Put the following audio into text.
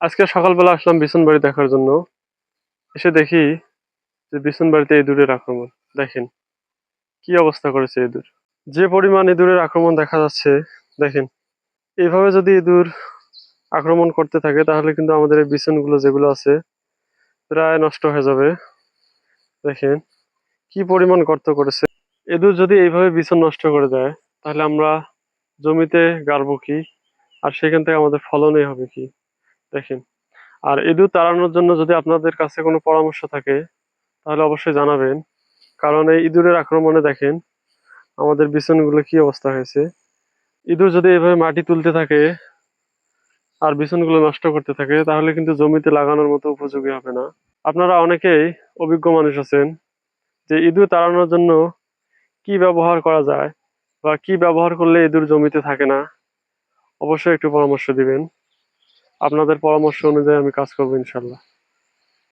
আজকে সকালবেলা আসলাম বিছন বাড়ি দেখার জন্য। এসে দেখি যে বিছন বাড়িতে ইঁদুরের আক্রমণ। দেখেন কি অবস্থা করেছে ইঁদুর। যে পরিমাণ ইঁদুরের আক্রমণ দেখা যাচ্ছে দেখেন। এভাবে যদি ইঁদুর আক্রমণ করতে থাকে তাহলে কিন্তু আমাদের এই বিছনগুলো যেগুলো আছে প্রায় নষ্ট হয়ে যাবে। দেখেন কি পরিমাণ গর্ত করেছে। ইঁদুর যদি এইভাবে বিছন নষ্ট করে দেয় তাহলে আমরা জমিতে গাড়বো কি? আর সেখান থেকে আমাদের ফলনই হবে কি? দেখেন। আর ইঁদুর তাড়ানোর জন্য যদি আপনাদের কাছে কোনো পরামর্শ থাকে তাহলে অবশ্যই জানাবেন। কারণ এই ইঁদুরের আক্রমণে দেখেন আমাদের বিছনগুলো কি অবস্থা হয়েছে। ইঁদুর যদি এভাবে মাটি তুলতে থাকে আর বিছনগুলো নষ্ট করতে থাকে তাহলে কিন্তু জমিতে লাগানোর মতো উপযোগী হবে না। আপনারা অনেকেই অভিজ্ঞ মানুষ আছেন যে ইঁদুর তাড়ানোর জন্য কি ব্যবহার করা যায় বা কি ব্যবহার করলে ইঁদুর জমিতে থাকে না, অবশ্যই একটু পরামর্শ দিবেন। আপনাদের পরামর্শ অনুযায়ী আমি কাজ করবো ইনশাল্লাহ।